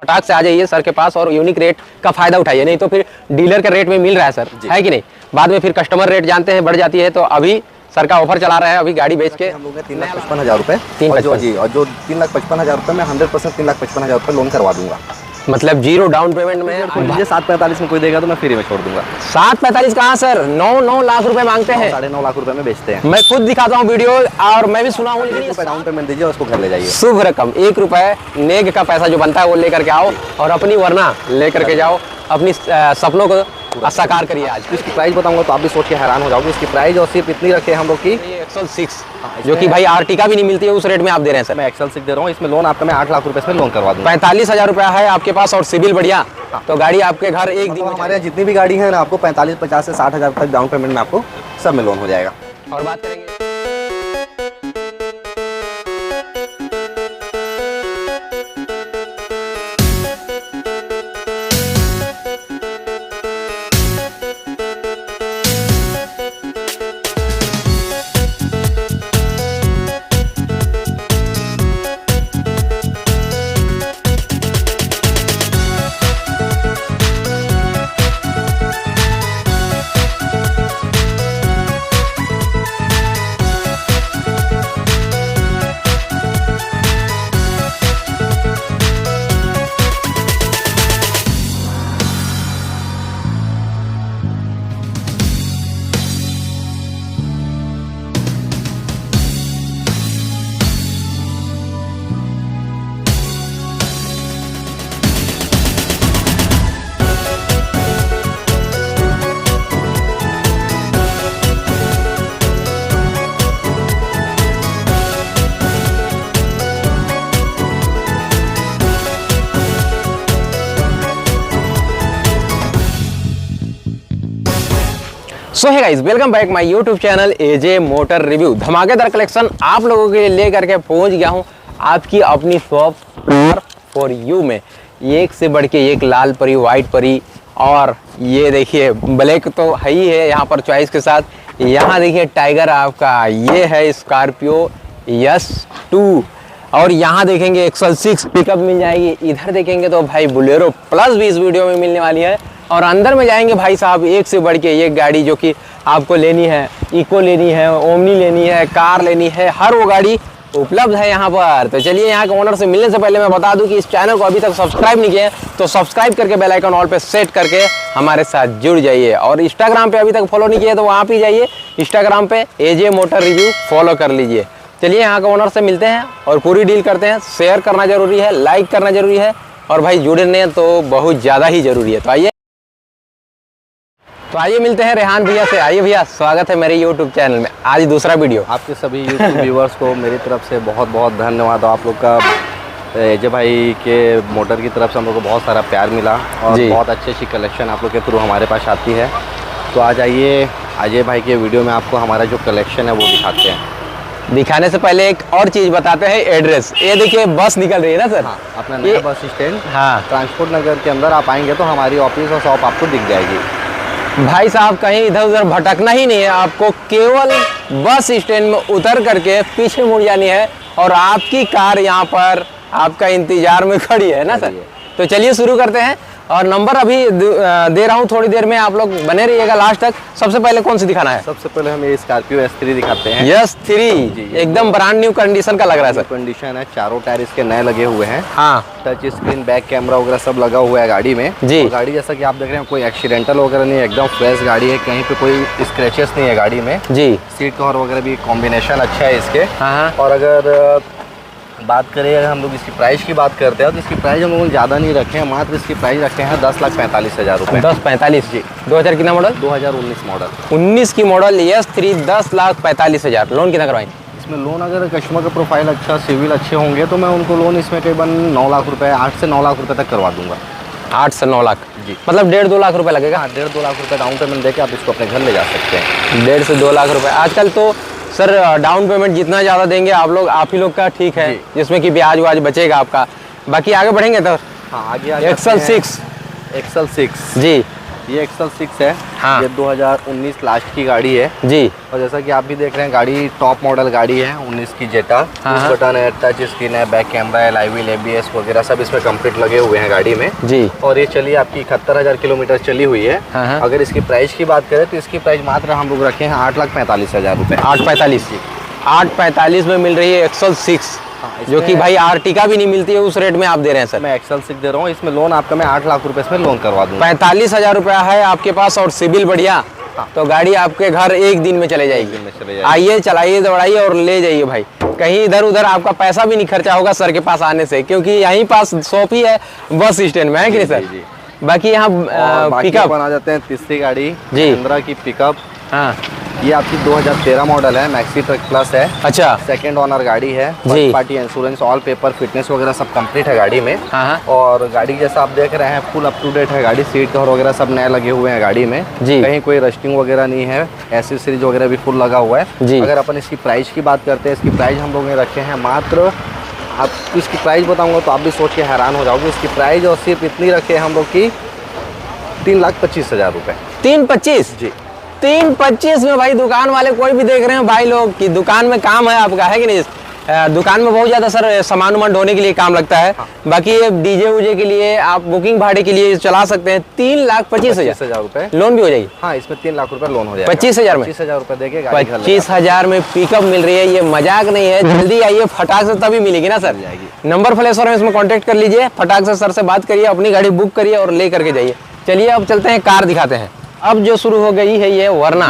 फटाक से आ जाइए सर के पास और यूनिक रेट का फायदा उठाइए, नहीं तो फिर डीलर के रेट में मिल रहा है सर, है कि नहीं। बाद में फिर कस्टमर रेट जानते हैं बढ़ जाती है। तो अभी सर का ऑफर चला रहा है, अभी गाड़ी बेच के हम लोग 3,55,000 रुपये और जो 3,55,000 रुपये में 100% 3,55,000 रुपये लोन करवा दूंगा। मतलब जीरो डाउन पेमेंट में। मुझे 7,45 में कोई देगा तो मैं फ्री में छोड़ दूंगा। 7,45 कहाँ सर, 9 लाख रुपए मांगते हैं। 9.5 लाख रुपए में बेचते हैं। मैं खुद दिखाता हूँ वीडियो और मैं भी सुना हूँ, लेकिन डाउन पेमेंट दीजिए, उसको घर ले जाइए। शुभ रकम 1 रुपए नेग का पैसा जो बनता है वो लेकर के आओ और अपनी वरना लेकर के जाओ, अपनी सपनों को साकार करिए। आज इसकी प्राइस बताऊंगा तो आप भी सोच के हैरान हो जाओगे। इसकी प्राइस और सिर्फ इतनी रखे हम लोग की एक्सल 6 जो कि भाई आर्टिका भी नहीं मिलती है, उस रेट में आप दे रहे हैं सर। मैं एक्सल 6 दे रहा हूँ। इसमें लोन आपका मैं 8 लाख रुपए इसमें लोन करवा दूंगा। 45,000 रुपया है आपके पास और सिविल बढ़िया, तो गाड़ी आपके घर एक दिन। हमारे यहाँ जितनी भी गाड़ी है ना, आपको 45, 50 से 60,000 तक डाउन पेमेंट में आपको सब में लोन हो जाएगा। और बात करेंगे सो है guys, welcome back my YouTube channel AJ motor review. धमाकेदार कलेक्शन आप लोगों के लिए लेकर के पहुंच गया हूं आपकी अपनी शॉप फॉर यू में। एक से बढ़ के एक लाल परी, वाइट परी, और ये देखिए ब्लैक तो है ही है यहाँ पर चॉइस के साथ। यहाँ देखिए टाइगर आपका, ये है स्कॉर्पियो S2, और यहाँ देखेंगे एक्सल 6 पिकअप मिल जाएगी। इधर देखेंगे तो भाई बोलेरो प्लस भी इस वीडियो में मिलने वाली है। और अंदर में जाएंगे भाई साहब, एक से बढ़ के एक गाड़ी जो कि आपको लेनी है, इको लेनी है, ओमनी लेनी है, कार लेनी है, हर वो गाड़ी उपलब्ध है यहाँ पर। तो चलिए यहाँ के ओनर से मिलने से पहले मैं बता दूं कि इस चैनल को अभी तक सब्सक्राइब नहीं किया है तो सब्सक्राइब करके बेल आइकन ऑल पे सेट करके हमारे साथ जुड़ जाइए। और इंस्टाग्राम पे अभी तक फॉलो नहीं किया तो वहाँ पे जाइए, इंस्टाग्राम पे एजे मोटर रिव्यू फॉलो कर लीजिए। चलिए यहाँ के ओनर से मिलते हैं और पूरी डील करते हैं। शेयर करना जरूरी है, लाइक करना जरूरी है, और भाई जुड़ने तो बहुत ज़्यादा ही जरूरी है। तो आइए मिलते हैं रेहान भैया से। आइए भैया, स्वागत है मेरे YouTube चैनल में। आज दूसरा वीडियो। आपके सभी YouTube व्यूवर्स को मेरी तरफ से बहुत बहुत धन्यवाद। आप लोग का एजे भाई के मोटर की तरफ से हम लोग को बहुत सारा प्यार मिला और बहुत अच्छी अच्छी कलेक्शन आप लोग के थ्रू हमारे पास आती है। तो आज आइए अजय भाई के वीडियो में आपको हमारा जो कलेक्शन है वो दिखाते हैं। दिखाने से पहले एक और चीज़ बताते हैं, एड्रेस। ये देखिए बस निकल रही है ना सर। हाँ, अपना नया बस स्टैंड, हाँ, ट्रांसपोर्ट नगर के अंदर आप आएंगे तो हमारी ऑफिस और शॉप आपको दिख जाएगी। भाई साहब कहीं इधर उधर भटकना ही नहीं है, आपको केवल बस स्टैंड में उतर करके पीछे मुड़ जानी है और आपकी कार यहाँ पर आपका इंतजार में खड़ी है ना सर। तो चलिए शुरू करते हैं और नंबर अभी दे रहा हूँ, थोड़ी देर में आप लोग बने रहिएगा लास्ट तक। सबसे पहले कौन सी दिखाना है? सबसे पहले हम ये स्कॉर्पियो S3 दिखाते हैं। S3 एकदम ब्रांड न्यू कंडीशन का लग रहा है सर। कंडीशन है, चारों टायर इसके नए लगे हुए हैं। हाँ, टच स्क्रीन, बैक कैमरा वगैरह सब लगा हुआ है गाड़ी में जी। और गाड़ी जैसा कि आप देख रहे हैं कोई एक्सीडेंटल वगैरह नहीं है, एकदम फ्रेश गाड़ी है, कहीं पे कोई स्क्रैचेस नहीं है गाड़ी में जी। सीट कवर वगैरह भी कॉम्बिनेशन अच्छा है इसके। हाँ। और अगर बात करें, अगर हम लोग इसकी प्राइस की बात करते हैं तो इसकी प्राइस हम लोगों ने ज़्यादा नहीं रखे हैं, मात्र इसकी प्राइस रखे हैं 10,45,000 रुपये। 10,45 जी। 2000 कितना मॉडल? 2019 मॉडल। 19 की मॉडल S3 10,45,000। लोन कितना करवाएंगे इसमें? लोन अगर कस्टमर का प्रोफाइल अच्छा, सिविल अच्छे होंगे तो मैं उनको लोन इसमें करीबन 9 लाख रुपये, 8 से 9 लाख रुपये तक करवा दूंगा। 8 से 9 लाख जी, मतलब 1.5-2 लाख रुपए लगेगा। 1.5-2 लाख रुपये डाउन पेमेंट देके आप इसको अपने घर ले जा सकते हैं। 1.5 से 2 लाख रुपए आजकल तो सर डाउन पेमेंट जितना ज़्यादा देंगे आप लोग, आप ही लोग का ठीक है, जिसमें कि ब्याज व्याज बचेगा आपका। बाकी आगे बढ़ेंगे तो हाँ, आगे एक्सल 6 एक्सल 6 जी। ये एक्सल 6 है। हाँ। ये 2019 लास्ट की गाड़ी है जी। और जैसा कि आप भी देख रहे हैं गाड़ी टॉप मॉडल गाड़ी है 19 की जेटा। हाँ। बटन है, टच स्क्रीन है, बैक कैमरा है, लाइव व्हील, ABS वगैरह सब इसमें कंप्लीट लगे हुए हैं गाड़ी में जी। और ये चली आपकी 71,000 किलोमीटर चली हुई है। हाँ। अगर इसकी प्राइस की बात करें तो इसकी प्राइस मात्र हम लोग रखे हैं 8,45,000 रुपये। 845 में मिल रही है एक्सल 6, जो कि भाई आर्टिका भी नहीं मिलती है उस रेट में आप दे रहे हैं सर। मैं एक्सल 6 दे रहा हूँ, इसमें लोन आपका मैं 8 लाख रुपए इसमें लोन करवा दूँगा। 45,000 रुपया है आपके पास और सिविल बढ़िया, तो गाड़ी आपके घर एक दिन में चले जाएगी। आइए, चलाइए, दौड़ाइए और ले जाइए भाई। कहीं इधर उधर आपका पैसा भी नहीं खर्चा होगा सर के पास आने से, क्योंकि यहीं पास शॉप ही है बस स्टैंड में, है कि नहीं सर? बाकी यहाँ पिकअप आ जाते हैं तीसरी गाड़ी जी, महिंद्रा की पिकअप। हाँ, ये आपकी 2013 मॉडल है, मैक्सी ट्रक प्लस है। अच्छा, सेकंड ओनर गाड़ी है, जी। First party insurance, all paper, fitness वगैरह सब कंप्लीट है गाड़ी में। हाँ। और गाड़ी जैसा आप देख रहे हैं फुल अप टू डेट है गाड़ी, सीट कवर वगैरह सब नए लगे हुए हैं गाड़ी में जी। कहीं कोई रस्टिंग वगैरह नहीं है, एसेसरीज वगैरह भी फुल लगा हुआ है जी। अगर अपन इसकी प्राइस की बात करते हैं, इसकी प्राइस हम लोगों ने रखे हैं मात्र, आप इसकी प्राइस बताऊंगा तो आप भी सोच के हैरान हो जाओगे। इसकी प्राइस और सिर्फ इतनी रखे हैं हम लोग की 3,25,000 रुपये। 3,25,000 जी। 3,25,000 में भाई दुकान वाले कोई भी देख रहे हैं भाई लोग कि दुकान में काम है आपका, है कि नहीं? दुकान में बहुत ज़्यादा सर सामान वामान ढोने के लिए काम लगता है। हाँ। बाकी ये डीजे उजे के लिए आप बुकिंग भाड़े के लिए चला सकते हैं। 3,25,000 रुपये लोन भी हो जाएगी। हाँ, इसमें 3 लाख रुपए लोन हो जाएगा। 25,000 में 25,000 रुपए देके गाड़ी घर ले 25,000 में पिकअप मिल रही है, ये मजाक नहीं है। जल्दी आइए, फटाक से तभी मिलेगी ना सर। जाएगी। नंबर फ्लैश और इसमें कॉन्टेक्ट कर लीजिए, फटाक से सर से बात करिए, अपनी गाड़ी बुक करिए और ले करके जाइए। चलिए अब चलते हैं, कार दिखाते हैं। अब जो शुरू हो गई है ये वरना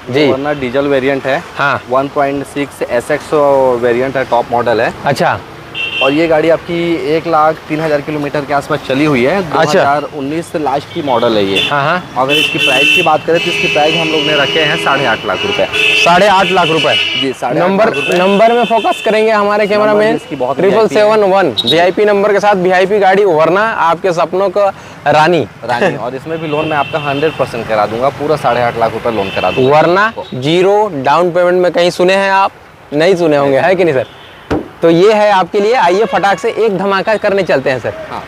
जी, वरना डीजल वेरिएंट है। हाँ। 1.6 SX वेरिएंट है, टॉप मॉडल है। अच्छा, और ये गाड़ी आपकी 1,03,000 किलोमीटर के आसपास चली हुई है। 2019 लास्ट की मॉडल है ये। हाँ। अगर इसकी प्राइस की बात करें तो इसकी प्राइस हम लोग ने रखे हैं 8.5 लाख रुपए। 8.5 लाख रुपए जी। नंबर में फोकस करेंगे हमारे कैमरा मैन। 777 VIP नंबर के साथ VIP गाड़ी वरना, आपके सपनों को रानी। और इसमें भी लोन मैं आपका 100% करा दूंगा, पूरा 8.5 लाख रुपए लोन करा दूंगा। वरना 0 डाउन पेमेंट में कहीं सुने हैं आप? नहीं सुने होंगे, है कि नहीं सर? तो ये है आपके लिए। आइए फटाक से एक धमाका करने चलते हैं सर। हाँ।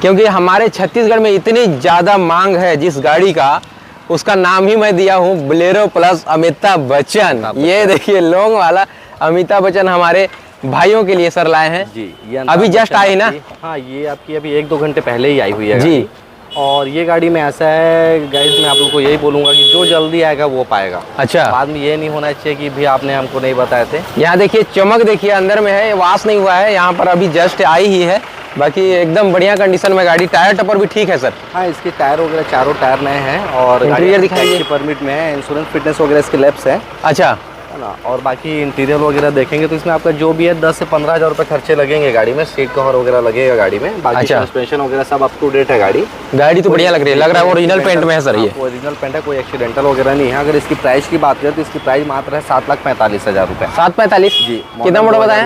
क्योंकि हमारे छत्तीसगढ़ में इतनी ज़्यादा मांग है जिस गाड़ी का, उसका नाम ही मैं दिया हूँ बोलेरो प्लस अमिताभ बच्चन। ये देखिए लॉन्ग वाला अमिताभ बच्चन हमारे भाइयों के लिए सर लाए हैं जी। ये अभी जस्ट आई ना? हाँ, ये आपकी अभी 1-2 घंटे पहले ही आई हुई है जी। और ये गाड़ी में ऐसा है गाइस, मैं आप लोग को यही बोलूंगा कि जो जल्दी आएगा वो पाएगा। अच्छा, बाद में ये नहीं होना चाहिए कि भी आपने हमको नहीं बताए थे। यहाँ देखिए चमक, देखिए अंदर में है, वाश नहीं हुआ है, यहाँ पर अभी जस्ट आई ही है। बाकी एकदम बढ़िया कंडीशन में गाड़ी, टायर टपर भी ठीक है सर। हाँ, इसके टायर वगैरह चारों टायर नए हैं और इंटीरियर दिखाइए। परमिट में है, इंश्योरेंस फिटनेस वगैरह इसके लैब्स है। अच्छा, है ना। और बाकी इंटीरियर वगैरह देखेंगे तो इसमें आपका जो भी है 10 से 15,000 रुपये खर्चे लगेंगे गाड़ी में। सीट कवर वगैरह लगेगा गाड़ी में, बाकी अच्छा। सस्पेंशन वगैरह सब अप टू डेट है गाड़ी। गाड़ी तो बढ़िया लग रही है, लग रहा है ओरिजिनल पेंट में है सर। ये ओरिजिनल पेंट है, कोई एक्सीडेंटल वगैरह नहीं है। अगर इसकी प्राइस की बात करें तो इसकी प्राइस मात्र है 7,45,000 रुपये। 7,45,000 जी। कितना मॉडल बताया?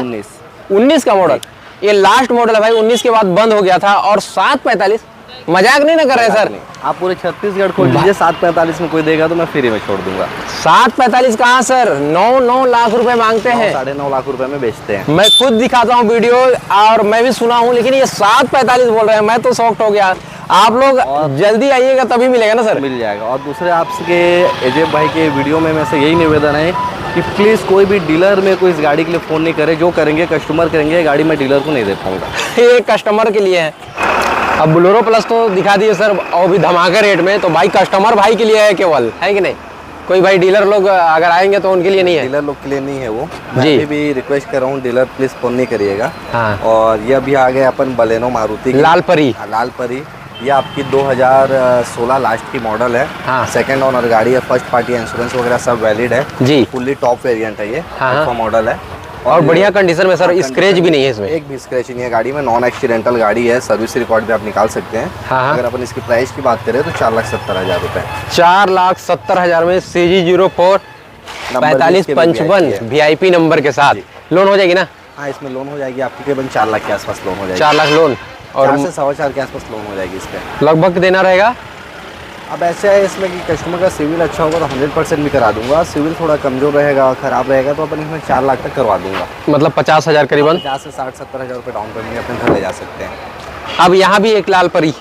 19 का मॉडल। ये लास्ट मॉडल है भाई, 19 के बाद बंद हो गया था। और 7,45,000, मजाक नहीं ना कर रहे सर? आप पूरे छत्तीसगढ़ खोल लीजिए, 7,45,000 में कोई देगा तो मैं फ्री में छोड़ दूंगा। 7,45,000 कहाँ सर? 9 लाख रुपए मांगते हैं। 9.5 लाख रुपए में बेचते हैं। मैं खुद दिखाता हूँ वीडियो और मैं भी सुना हूँ, लेकिन ये 7,45,000 बोल रहे हैं। मैं तो शॉक्ड हो गया। आप लोग जल्दी आइएगा तभी मिलेगा ना सर? मिल जाएगा। और दूसरे आपके अजय भाई के वीडियो में से यही निवेदन है कि प्लीज़ कोई भी डीलर में कोई इस गाड़ी के लिए फ़ोन नहीं करे। जो करेंगे कस्टमर करेंगे, गाड़ी मैं डीलर को नहीं दे पाऊंगा। ये कस्टमर के लिए है। अब बोलेरो प्लस तो दिखा दिए सर, और भी धमाके रेट में, तो भाई कस्टमर भाई के लिए है केवल, है कि नहीं? कोई भाई डीलर लोग अगर आएंगे तो उनके लिए नहीं है। डीलर लोग के लिए नहीं है वो। मैं जी। अभी भी रिक्वेस्ट कर रहा हूँ, डीलर प्लीज़ फ़ोन नहीं करिएगा। हाँ। और ये अभी आ गए अपन बलेनो मारुति की लाल परी। लाल परी। ये आपकी 2016 लास्ट की मॉडल है। हाँ। सेकंड ओनर गाड़ी है, फर्स्ट पार्टी इंश्योरेंस वगैरह सब वैलिड है जी। फुल्ली टॉप वेरिएंट है ये। हाँ। अल्फा मॉडल है और बढ़िया कंडीशन में सर, स्क्रैच भी नहीं है इसमें। एक भी स्क्रैच नहीं है गाड़ी में, नॉन एक्सीडेंटल गाड़ी है। सर्विस रिकॉर्ड भी आप निकाल सकते हैं। हाँ। अगर अपन इसकी प्राइस की बात करें तो 4,70,000 रुपये। 4,70,000 में CG04 4555 VIP नंबर के साथ लोन हो जाएगी ना? हाँ, इसमें लोन हो जाएगी आपकी करीबन 4 लाख के आसपास लोन हो जाएगी। 4 लाख लोन और 4 से 4.25 के आसपास लोन हो जाएगी इस पर। लगभग देना रहेगा। अब ऐसे है इसमें कि कस्टमर का सिविल अच्छा होगा तो 100% भी करा दूंगा। सिविल थोड़ा कमजोर रहेगा, खराब रहेगा तो अपन इसमें 4 लाख तक करवा दूंगा। मतलब 50,000 करीबन। 50 से 60-70,000 रुपये डाउन पेमेंट अपने घर ले जा सकते हैं। अब यहाँ भी एक लाल परी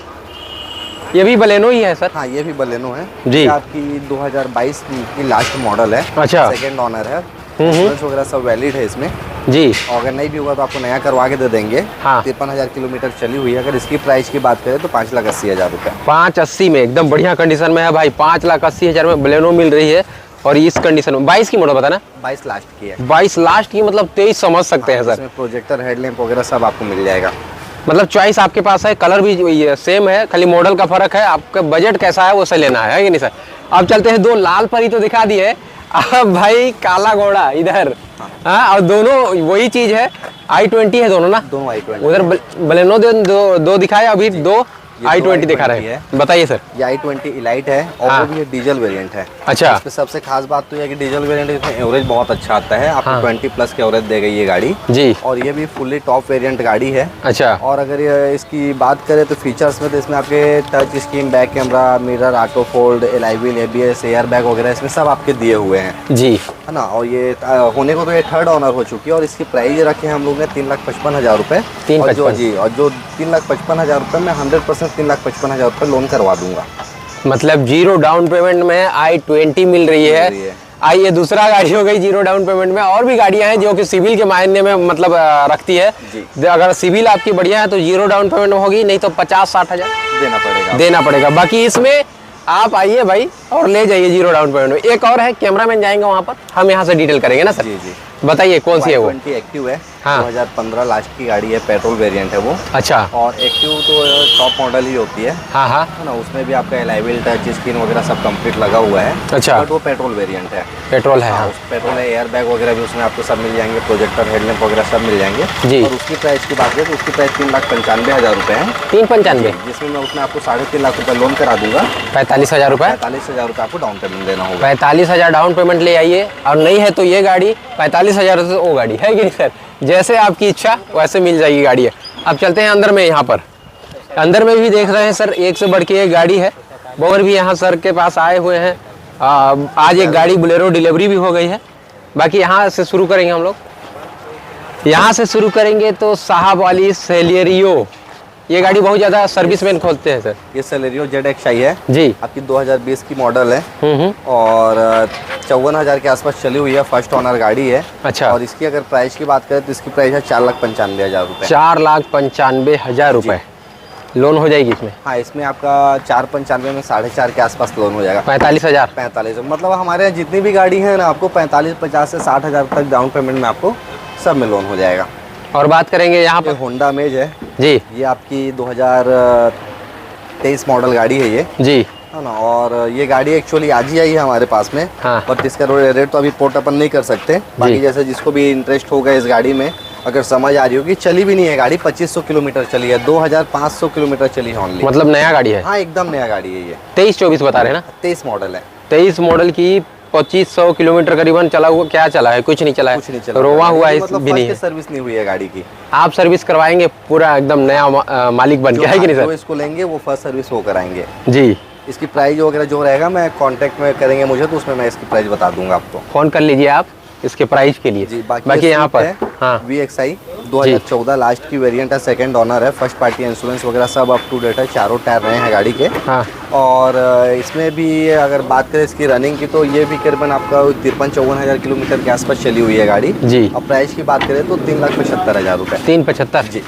ये भी बलेनो ही है सर? हाँ, ये भी बलेनो है जी। ये आपकी 2022 की लास्ट मॉडल है। अच्छा। सेकंड ओनर है, इंश्योरेंस वगैरह सब वैलिड है इसमें जी। और अगर नहीं भी होगा तो आपको नया करवा के दे देंगे। हाँ। 53,000 किलोमीटर चली हुई है। अगर इसकी प्राइस की बात करें तो 5,80,000 रुपये। 580 में एकदम बढ़िया कंडीशन में है भाई। 5,80,000 में बलेनो मिल रही है और इस कंडीशन में। 22 की मॉडल बताना? 22 लास्ट की है। 22 लास्ट की, मतलब 23 समझ सकते हैं सर। इसमें प्रोजेक्टर, हेडलैम्प वगैरह सब आपको मिल जाएगा। मतलब चॉइस आपके पास है, कलर भी सेम है, खाली मॉडल का फर्क है। आपका बजट कैसा है वो से लेना है कि नहीं सर? अब चलते हैं, दो लाल परी तो दिखा दिए, अब भाई काला घोड़ा इधर। हाँ, और दोनों वही चीज है, i20 है दोनों ना? दोनों i20। उधर बलेनो दो दिखाए, अभी दो i20 दिखा रहे हैं। बताइए सर। ये i20 इलाइट है और हाँ। वो भी ये डीजल वेरिएंट है। अच्छा। इसमें सबसे खास बात तो ये है कि डीजल वेरिएंट इसमें एवरेज बहुत अच्छा आता है। आपको 20+ के एवरेज देगा ये गाड़ी जी। और ये भी फुल्ली टॉप वेरिएंट गाड़ी है। अच्छा। और अगर ये इसकी बात करें तो फीचर्स में, तो इसमें आपके touch screen, back camera, mirror, auto fold, LIV, ABS, air bag वगैरह इसमें सब आपके दिए हुए हैं जी, है ना। और ये होने को तो ये थर्ड ऑनर हो चुकी है और इसकी प्राइस रखे हैं हम लोग ने 3,55,000 रुपये। 3,55,000 और जो 3,55,000 रुपये में 100% 3,55,000 रुपये लोन करवा दूंगा। मतलब जीरो डाउन पेमेंट में i20 मिल रही है। ये दूसरा गाड़ी हो गई जीरो डाउन पेमेंट में। और भी गाड़ियां हैं जो कि सिविल के मायने में मतलब रखती है। अगर सिविल आपकी बढ़िया है तो जीरो डाउन पेमेंट में होगी, नहीं तो 50-60 हजार देना पड़ेगा। बाकी इसमें आप आइए भाई और ले जाइए जीरो डाउन पेमेंट में। एक और है, कैमरामैन जाएंगे वहाँ पर, हम यहाँ से डिटेल करेंगे ना सर? जी जी। बताइए कौन सी है वो? i20 एक्टिव है। हाँ। 2015 लास्ट की गाड़ी है, पेट्रोल वेरिएंट है वो। अच्छा। और एक्टिव तो टॉप मॉडल ही होती है। हाँ हाँ। है ना, उसमें भी आपका एलआईवी, टच स्क्रीन वगैरह सब कंप्लीट लगा हुआ है। अच्छा। बट वो पेट्रोल वेरिएंट है। पेट्रोल है। हाँ। पेट्रोल है, एयर बैग वगैरह भी उसमें आपको सब मिल जाएंगे, प्रोजेक्टर, हेडलैम्प वगैरह सब मिल जाएंगे जी। और उसकी प्राइस की बात करें तो उसकी प्राइस 3,95,000 रुपये है। 3,95,000, जिसमें मैं उसमें आपको 3.5 लाख रुपये लोन करा दूंगा। 45,000 रुपये। 45,000 रुपये आपको डाउन पेमेंट देना होगा। 45,000 डाउन पेमेंट ले आइए, और नहीं है तो ये गाड़ी 45,000 से वो गाड़ी है कि नहीं सर? जैसे आपकी इच्छा वैसे मिल जाएगी गाड़ी है। अब चलते हैं अंदर में। यहाँ पर अंदर में भी देख रहे हैं सर, एक से बढ़ के एक गाड़ी है। बोर भी यहाँ सर के पास आए हुए हैं। आज एक गाड़ी बोलेरो डिलीवरी भी हो गई है। बाकी यहाँ से शुरू करेंगे हम लोग। यहाँ से शुरू करेंगे तो साहब वाली सेलेरियो, ये गाड़ी बहुत ज़्यादा सर्विसमैन खोलते हैं सर। ये सेलेरियो ZXi है जी। आपकी 2020 की मॉडल है और 54,000 के आसपास चली हुई है। फर्स्ट ओनर गाड़ी है। अच्छा। और इसकी अगर प्राइस की बात करें तो इसकी प्राइस है 4,95,000 रुपये। 4,95,000 रुपये लोन हो जाएगी इसमें? हाँ, इसमें आपका 4,95 में 4.5 के आसपास लोन हो जाएगा। 45,000? 45, मतलब हमारे यहाँ जितनी भी गाड़ी है ना, आपको 45, 50 से 60,000 तक डाउन पेमेंट में आपको सब में लोन हो जाएगा। और बात करेंगे यहाँ पर होंडा अमेज है जी। ये आपकी 2023 मॉडल गाड़ी है ये जी, है ना। और ये गाड़ी एक्चुअली आज ही आई है हमारे पास में। हाँ। बट इसका रेट तो अभी पोर्ट अपन नहीं कर सकते। बाकी जैसे जिसको भी इंटरेस्ट होगा इस गाड़ी में, अगर समझ आ रही होगी, चली भी नहीं है गाड़ी, 2500 किलोमीटर चली है, 2,500 किलोमीटर चली है ओनली। मतलब नया गाड़ी है? हाँ, एकदम नया गाड़ी है ये। 23-24 बता रहे हैं ना? 23 मॉडल है। 23 मॉडल की 2500 किलोमीटर करीबन चला हुआ। क्या चला है? कुछ नहीं चला है। कुछ नहीं चला, रोवा हुआ है मतलब भी नहीं है। सर्विस नहीं हुई है गाड़ी की। आप सर्विस करवाएंगे पूरा एकदम नया मालिक बन के, है कि नहीं जो सर? इसको लेंगे वो फर्स्ट सर्विस वो कराएंगे जी। इसकी प्राइस वगैरह जो रहेगा, मैं कांटेक्ट में करेंगे मुझे तो उसमें मैं इसकी प्राइस बता दूंगा आपको। फोन कर लीजिए आप इसके प्राइस के लिए। जी। बाकी यहाँ पर हाँ, VXi 2014 लास्ट की वेरिएंट है, सेकंड ओनर है, फर्स्ट पार्टी इंश्योरेंस वगैरह सब अप टू डेट है, चारों टायर रहे हैं गाड़ी के। हाँ। और इसमें भी अगर बात करें इसकी रनिंग की तो ये भी करीबन आपका 53-54,000 किलोमीटर के आसपास चली हुई है गाड़ी जी। और प्राइस की बात करें तो 3,75,000 रुपये। 3,75? जी।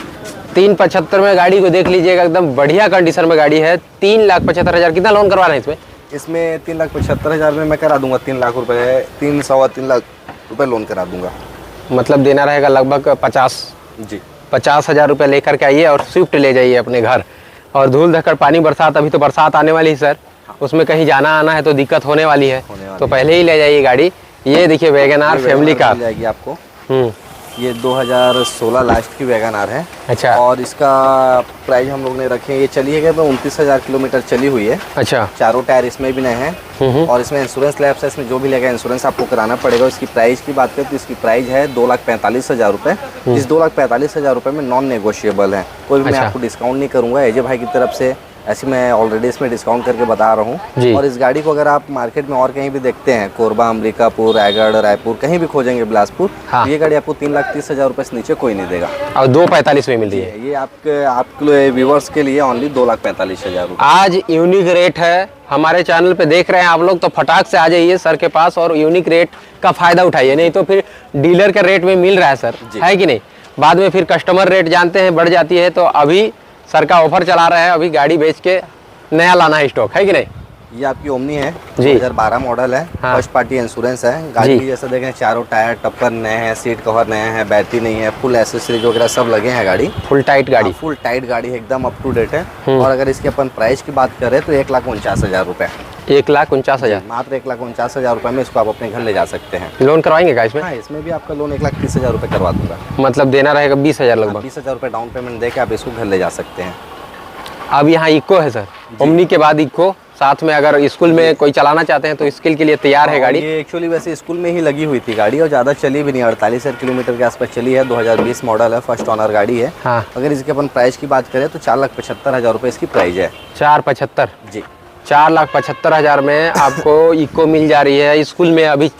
3,75 में गाड़ी को देख लीजिएगा, एकदम बढ़िया कंडीशन में गाड़ी है। 3,75,000। कितना लोन करवा रहे हैं इसमें? इसमें 3,75,000 में मैं करा दूंगा 3 लाख रुपये, 3-3.25 लाख रुपये लोन करा दूंगा। मतलब देना रहेगा लगभग 50,000 रुपये लेकर के आइए और स्विफ्ट ले जाइए अपने घर। और धूल धक्कड़ पानी बरसात, अभी तो बरसात आने वाली है सर, उसमें कहीं जाना आना है तो दिक्कत होने वाली है, तो पहले ही ले जाइए गाड़ी। ये देखिए वैगन आर फैमिली कार जाएगी आपको। ये 2016 लास्ट की वैगन आर है। अच्छा। और इसका प्राइस हम लोग ने रखे, ये चली है 29,000 किलोमीटर चली हुई है। अच्छा। चारों टायर इसमें भी नए हैं और इसमें इंश्योरेंस लैब्स है, इसमें जो भी लेगा इंश्योरेंस आपको कराना पड़ेगा। इसकी प्राइस की बात करें तो इसकी प्राइस है 2,45,000 रुपये। इस 2,45,000 रुपये में नॉन नेगोशिएबल है, कोई भी मैं आपको डिस्काउंट नहीं करूँगा। अजय भाई की तरफ से ऐसी मैं ऑलरेडी इसमें डिस्काउंट करके बता रहा जी। हूँ। और इस गाड़ी को अगर आप मार्केट में और कहीं भी देखते हैं, कोरबा, अमरीकापुर, रायगढ़, रायपुर, कहीं भी खोजेंगे बिलासपुर, हाँ। तो ये गाड़ी आपको 3,30,000 रुपये से नीचे कोई नहीं देगा। और 245 में मिल रही है। ये आपके व्यूवर्स के लिए ओनली 2,45,000 रुपये। आज यूनिक रेट है, हमारे चैनल पे देख रहे हैं आप लोग तो फटाक से आ जाइए सर के पास और यूनिक रेट का फायदा उठाइए, नहीं तो फिर डीलर के रेट में मिल रहा है सर, है कि नहीं। बाद में फिर कस्टमर रेट जानते हैं बढ़ जाती है, तो अभी सर का ऑफर चला रहा है, अभी गाड़ी बेच के नया लाना है स्टॉक, है कि नहीं। ये आपकी ओमनी है, जी। 2012 मॉडल है, हाँ। फर्स्ट पार्टी इंश्योरेंस है। गाड़ी की जैसे देखें चारों टायर टप्पर नए हैं, सीट कवर नए हैं, बैटरी नहीं है, फुल एसेसरीज वगैरह सब लगे हैं गाड़ी। फुल टाइट गाड़ी, फुल टाइट गाड़ी है, एकदम अप टू डेट है। और अगर इसके अपन प्राइस की बात करें तो 1,49,000 रुपये, 1,49,000 मात्र 1,49,000 रुपये में इसको आप अपने घर ले जा सकते हैं। लोन करवाएंगे क्या इसमें? हाँ, इसमें भी आपका लोन 1,30,000 रुपये करवा दूंगा। मतलब देना रहेगा 20,000 लगभग। 20,000 रुपये डाउन पेमेंट दे के आप इसको घर ले जा सकते हैं। अब यहाँ इको है सर, ओमनी के बाद इको, साथ में अगर स्कूल में कोई चलाना चाहते हैं तो स्कूल के लिए तैयार है गाड़ी। ये एक्चुअली वैसे स्कूल में ही लगी हुई थी गाड़ी और ज़्यादा चली भी नहीं, 48,000 किलोमीटर के आसपास चली है। 2020 मॉडल है, फर्स्ट ऑनर गाड़ी है। हाँ। अगर इसके अपन प्राइस की बात करें तो 4,75,000 रुपये इसकी प्राइस है। 4,75,000 जी, 4,75,000 में आपको इको मिल जा रही है। स्कूल में अभी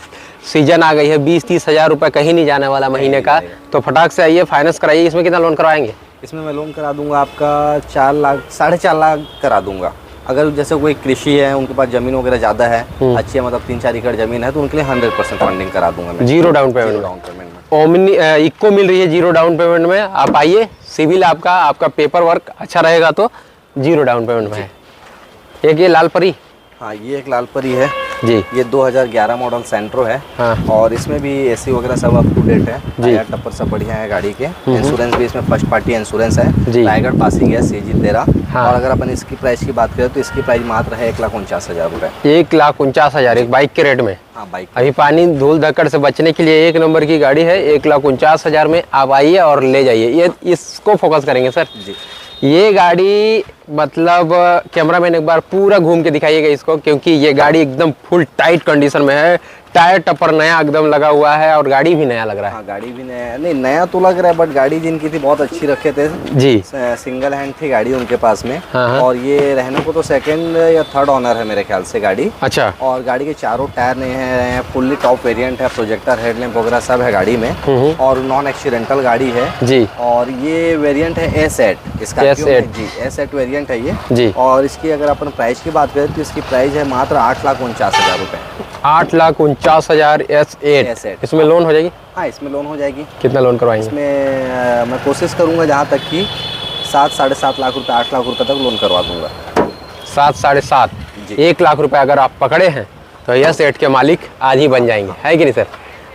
सीजन आ गई है, 20-30,000 रुपये कहीं नहीं जाने वाला महीने का, तो फटाक से आइए, फाइनेंस कराइए। इसमें कितना लोन करवाएंगे? इसमें मैं लोन करा दूंगा आपका 4 लाख 4.5 लाख करा दूंगा। अगर जैसे कोई कृषि है, उनके पास जमीन वगैरह ज़्यादा है, अच्छी है, मतलब 3-4 एकड़ जमीन है, तो उनके लिए 100% फंडिंग करा दूंगा मैं, जीरो डाउन पेमेंट में। ओमनी इको मिल रही है जीरो डाउन पेमेंट में। आप आइए, सिविल आपका पेपर वर्क अच्छा रहेगा तो जीरो डाउन पेमेंट में है। एक ये लाल परी, हाँ, ये एक लाल परी है जी, ये 2011 मॉडल सेंट्रो है। हाँ। और इसमें भी एसी वगैरह सब अप टू डेट है, जी। टायर टप्पर सब बढ़िया है गाड़ी के। इंश्योरेंस भी इसमें फर्स्ट पार्टी इंश्योरेंस है, जी। रायगढ़ पासिंग है, CG 13। हाँ। और अगर अपन इसकी प्राइस की बात करें तो इसकी प्राइस मात्र है 1,49,000 रुपये। 1,49,000 एक बाइक के रेट में। हाँ, बाइक अभी पानी धूल धक्कड़ से बचने के लिए एक नंबर की गाड़ी है। 1,49,000 में आप आइए और ले जाइए। ये इसको फोकस करेंगे सर जी। ये गाड़ी, मतलब कैमरामैन एक बार पूरा घूम के दिखाइएगा इसको, क्योंकि ये गाड़ी एकदम फुल टाइट कंडीशन में है। टायर टप्पर नया एकदम लगा हुआ है और गाड़ी भी नया लग रहा है। हाँ, गाड़ी भी नया, नहीं नया तो लग रहा है, बट गाड़ी जिनकी थी बहुत अच्छी रखे थे जी, सिंगल हैंड थी गाड़ी उनके पास में। हाँ, हाँ। और ये रहने को तो सेकंड या थर्ड ऑनर है मेरे ख्याल से गाड़ी। अच्छा, और गाड़ी के चारों टायर नए हैं, फुल्ली टॉप वेरिएंट है, प्रोजेक्टर हेडलैम्प वगैरह सब है गाड़ी में। और नॉन एक्सीडेंटल गाड़ी है जी। और ये वेरिएंट है S8 इसका, S8 जी, S8 वेरिएंट है ये जी। और इसकी अगर अपन प्राइस की बात करें तो इसकी प्राइस है मात्र 8,49,000 रुपये। 8,49,000 S8। इसमें लोन हो जाएगी? हाँ, इसमें लोन हो जाएगी। कितना लोन करवाएंगे? इसमें मैं कोशिश करूंगा जहाँ तक कि 7-7.5 लाख रुपए, 8 लाख रुपए तक लोन करवा दूंगा। 7-7.5 जी। 1 लाख रुपए अगर आप पकड़े हैं तो S8 के मालिक आज ही बन जाएंगे, है कि नहीं सर।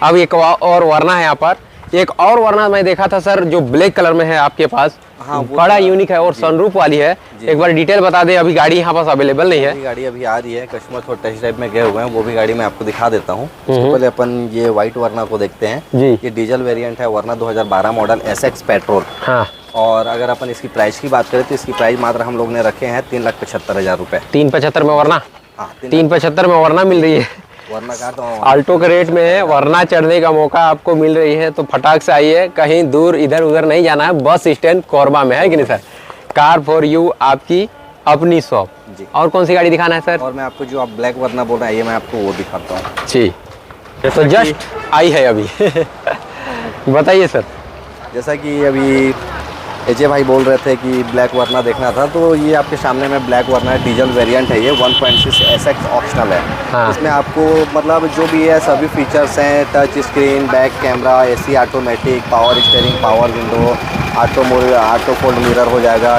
अब एक और वरना है यहाँ पर, एक और वरना मैं देखा था सर जो ब्लैक कलर में है आपके पास। हाँ, बड़ा यूनिक है और सनरूफ वाली है। एक बार डिटेल बता दे, अभी गाड़ी यहाँ पास अवेलेबल नहीं है। गाड़ी अभी आ रही है, कस्टमर थोड़ा टेस्ट ड्राइव में गए हुए हैं, वो भी गाड़ी मैं आपको दिखा देता हूँ। उससे पहले अपन ये व्हाइट वरना को देखते हैं जी। ये डीजल वेरिएंट है, वरना 2012 मॉडल SX पेट्रोल। हाँ, और अगर अपन इसकी प्राइस की बात करें तो इसकी प्राइस मात्र हम लोग ने रखे हैं 3,75,000 रुपये। 3,75,000 में वरना? हाँ, 3,75,000 में वरना मिल रही है। वरना का तो आल्टो के रेट में वरना चढ़ने का मौका आपको मिल रही है, तो फटाक से आइए, कहीं दूर इधर उधर नहीं जाना है, बस स्टैंड कोरबा में, है कि नहीं सर। कार फॉर यू आपकी अपनी शॉप। जी। और कौन सी गाड़ी दिखाना है सर? और मैं आपको जो आप ब्लैक वरना बोल रहे हैं ये मैं आपको वो दिखाता हूँ। जी, ये तो जस्ट आई है अभी। बताइए सर। जैसा कि अभी AJ भाई बोल रहे थे कि ब्लैक वरना देखना था, तो ये आपके सामने में ब्लैक वरना है, डीजल वेरिएंट है ये, 1.6 SX ऑप्शनल है। हाँ। इसमें आपको मतलब जो भी है सभी फीचर्स हैं, touch screen, back camera, AC automatic, power steering, power window, auto fold mirror हो जाएगा,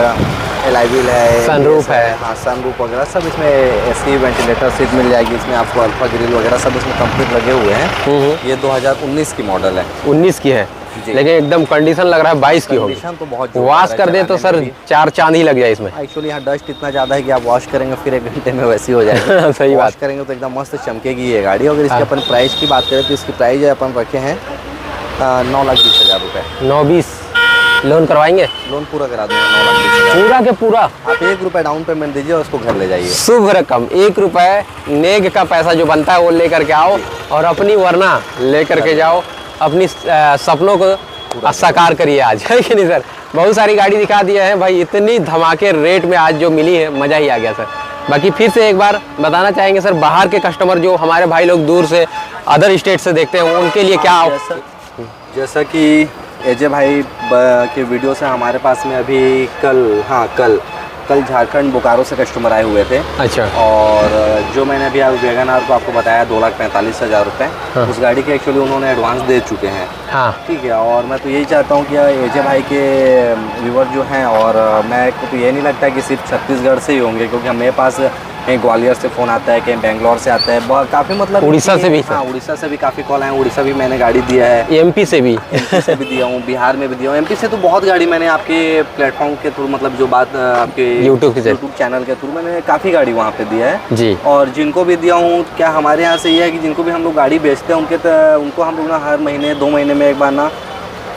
एलॉय व्हील है, सनरूफ है। हाँ, सनरूफ वगैरह सब इसमें, AC वेंटिलेटर सीट मिल जाएगी इसमें आपको, अल्फा ग्रिल वगैरह सब इसमें कंप्लीट लगे हुए हैं। ये 2019 की मॉडल है। 19 की है, जी। लेकिन एकदम कंडीशन लग रहा है 22 की होगी। कंडीशन तो बहुत वॉश कर दे तो सर 4 चांद ही लग जाए इसमें। एक्चुअली यहाँ डस्ट इतना ज़्यादा है कि आप वॉश करेंगे फिर 1 घंटे में वैसी हो जाएगी। सही बात। वॉश करेंगे तो एकदम मस्त चमकेगी ये गाड़ी। अगर इसकी अपन प्राइस की बात करें तो इसकी प्राइस अपन रखे हैं 9,20,000 रुपये। 9-20 लोन करवाएंगे? लोन पूरा करा दूंगा 9,20,000। पूरा के पूरा? आप 1 रुपये डाउन पेमेंट दीजिए और उसको घर ले जाइए। शुभ रकम 1 रुपये, नेग का पैसा जो बनता है वो लेकर के आओ और अपनी वरना लेकर के जाओ, अपनी सपनों को साकार करिए आज, है कि नहीं सर। बहुत सारी गाड़ी दिखा दिया है भाई, इतनी धमाके रेट में आज जो मिली है, मज़ा ही आ गया सर। बाकी फिर से एक बार बताना चाहेंगे सर, बाहर के कस्टमर जो हमारे भाई लोग दूर से अदर स्टेट से देखते हैं उनके लिए क्या जैसा कि एजे भाई के वीडियो से हमारे पास में अभी कल झारखंड बोकारो से कस्टमर आए हुए थे। अच्छा। और जो मैंने अभी वैगन आर को आपको बताया 2,45,000 रुपये, उस गाड़ी के एक्चुअली उन्होंने एडवांस दे चुके हैं। हाँ ठीक है। और मैं तो यही चाहता हूँ कि एजे भाई के व्यूवर जो हैं, और मैं को तो ये नहीं लगता है कि सिर्फ छत्तीसगढ़ से ही होंगे, क्योंकि मेरे पास कहीं ग्वालियर से फ़ोन आता है, कहीं बेंगलोर से आता है, काफ़ी मतलब उड़ीसा से भी। हाँ, उड़ीसा से भी काफ़ी कॉल आए। उड़ीसा भी मैंने गाड़ी दिया है, एमपी से भी भी दिया हूँ, बिहार में भी दिया हूँ। एमपी से तो बहुत गाड़ी मैंने आपके प्लेटफॉर्म के थ्रू, मतलब जो बात आपके यूट्यूब चैनल के थ्रू मैंने काफ़ी गाड़ी वहाँ पे दिया है जी। और जिनको भी दिया हूँ, क्या हमारे यहाँ से ये है कि जिनको भी हम लोग गाड़ी बेचते हैं उनको हम लोग ना हर महीने 2 महीने में एक बार ना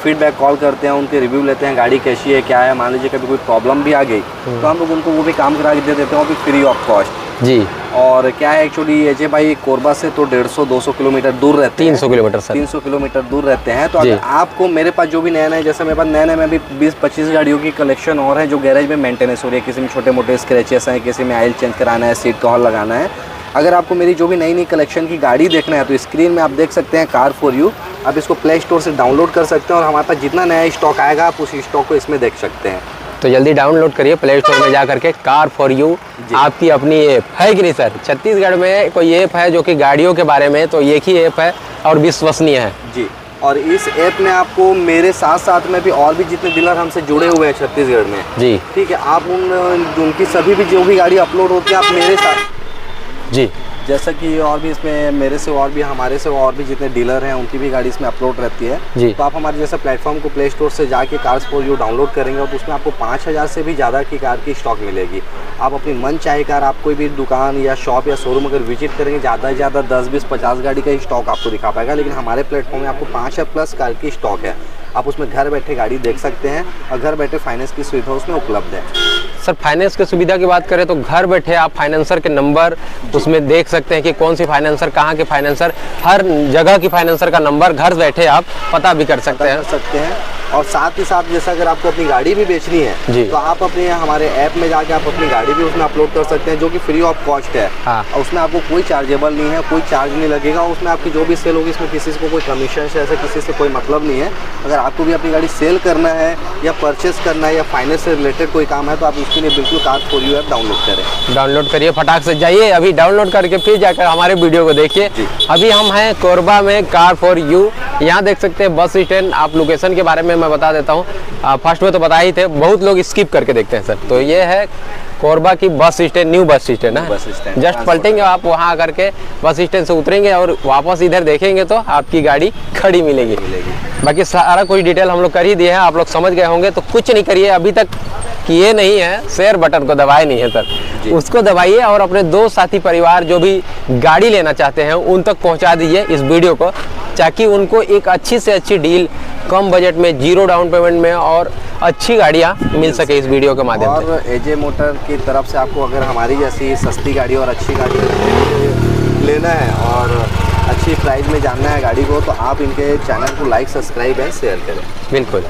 फीडबैक कॉल करते हैं, उनके रिव्यू लेते हैं, गाड़ी कैसी है, क्या है। मान लीजिए कभी कोई प्रॉब्लम भी आ गई तो हम लोग उनको वो भी काम करा के दे देते हैं, वो भी फ्री ऑफ कॉस्ट जी। और क्या है एक्चुअली एजे भाई कोरबा से तो 150-200 किलोमीटर दूर रहते हैं, 300 किलोमीटर सर, 300 किलोमीटर दूर रहते हैं। तो अगर आपको मेरे पास जो भी नया जैसे मेरे पास नए में भी 20-25 गाड़ियों की कलेक्शन और है जो गैरेज में मेंटेनेंस हो रही है, किसी में छोटे मोटे स्क्रैचेस हैं, किसी में ऑयल चेंज कराना है, सीट कवर लगाना है। अगर आपको मेरी जो भी नई कलेक्शन की गाड़ी देखना है तो स्क्रीन में आप देख सकते हैं कार फॉर यू। आप इसको प्ले स्टोर से डाउनलोड कर सकते हैं और हमारे पास जितना नया स्टॉक आएगा आप उस स्टॉक को इसमें देख सकते हैं। तो जल्दी डाउनलोड करिए प्ले स्टोर में जा करके कार फॉर यू, आपकी अपनी ऐप है कि नहीं सर। छत्तीसगढ़ में कोई ऐप है जो कि गाड़ियों के बारे में, तो एक ही ऐप है और विश्वसनीय है जी। और इस ऐप में आपको मेरे साथ साथ में भी और भी जितने डीलर हमसे जुड़े हुए हैं छत्तीसगढ़ में जी, ठीक है, आप उनकी सभी भी जो भी गाड़ी अपलोड होती है आप मेरे साथ जी, जैसा कि और भी इसमें मेरे से और भी हमारे से और भी जितने डीलर हैं उनकी भी गाड़ी इसमें अपलोड रहती है जी। तो आप हमारे जैसे प्लेटफॉर्म को प्ले स्टोर से जाके कार्स फॉर यू डाउनलोड करेंगे तो उसमें आपको 5,000 से भी ज़्यादा की कार की स्टॉक मिलेगी। आप अपनी मन चाहे कार आप कोई भी दुकान या शॉप या शोरूम अगर विजिट करेंगे ज़्यादा से ज़्यादा 10, 20, 50 गाड़ी का ही स्टॉक आपको दिखा पाएगा, लेकिन हमारे प्लेटफॉर्म में आपको 5+ कार की स्टॉक है। आप उसमें घर बैठे गाड़ी देख सकते हैं और घर बैठे फाइनेंस की सुविधा उसमें उपलब्ध है। सर फाइनेंस की सुविधा की बात करें तो घर बैठे आप फाइनेंसर के नंबर उसमें देख सकते हैं कि कौन सी फाइनेंसर, कहाँ के फाइनेंसर, हर जगह की फाइनेंसर का नंबर घर बैठे आप पता भी कर सकते हैं। और साथ ही साथ जैसे अगर आपको अपनी गाड़ी भी बेचनी है तो आप अपने हमारे ऐप में जाके आप अपनी गाड़ी भी उसमें अपलोड कर सकते हैं, जो कि फ्री ऑफ कॉस्ट है। और उसमें आपको कोई चार्जेबल नहीं है, कोई चार्ज नहीं लगेगा। उसमें आपकी जो भी सेल होगी इसमें किसी को कोई कमीशन से ऐसे किसी से कोई मतलब नहीं है। अगर आपको भी अपनी गाड़ी सेल करना है या परचेस करना है या फाइनेंस से रिलेटेड कोई काम है तो आप उसके लिए बिल्कुल car for you app download करें। डाउनलोड करिए, फटाक से जाइए अभी डाउनलोड करके फिर जाकर हमारे वीडियो को देखिए। अभी हम हैं कोरबा में कार फॉर यू, यहाँ देख सकते हैं बस स्टैंड। आप लोकेशन के बारे में मैं बता देता हूँ, फर्स्ट में तो बता ही थे, बहुत लोग स्किप करके देखते हैं सर। तो ये है कोरबा की bus stand, new bus stand है। जस्ट पलटेंगे आप वहाँ आकर के बस स्टैंड से उतरेंगे और वापस इधर देखेंगे तो आपकी गाड़ी खड़ी मिलेगी। बाकी सारा कुछ डिटेल हम लोग कर ही दिए हैं, आप लोग समझ गए होंगे। तो कुछ नहीं करिए, अभी तक किए नहीं है, शेयर बटन को दबाए नहीं है सर, उसको दबाइए और अपने दोस्त साथी परिवार जो भी गाड़ी लेना चाहते हैं उन तक पहुँचा दीजिए इस वीडियो को, ताकि उनको एक अच्छी से अच्छी डील कम बजट में, 0 डाउन पेमेंट में और अच्छी गाड़ियाँ मिल सके इस वीडियो के माध्यम से। और एजे मोटर की तरफ से आपको अगर हमारी जैसी सस्ती गाड़ी और अच्छी गाड़ी लेना है और अच्छी प्राइस में जानना है गाड़ी को, तो आप इनके चैनल को लाइक, सब्सक्राइब एंड शेयर करें। बिल्कुल,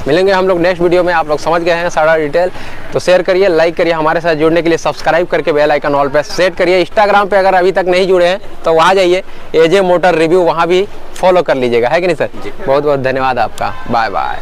मिलेंगे हम लोग नेक्स्ट वीडियो में। आप लोग समझ गए हैं सारा डिटेल, तो शेयर करिए, लाइक करिए, हमारे साथ जुड़ने के लिए सब्सक्राइब करके बेल आइकन ऑल पे सेट करिए। इंस्टाग्राम पे अगर अभी तक नहीं जुड़े हैं तो वहाँ जाइए, एजे मोटर रिव्यू, वहाँ भी फॉलो कर लीजिएगा, है कि नहीं सर। बहुत बहुत धन्यवाद आपका, बाय बाय।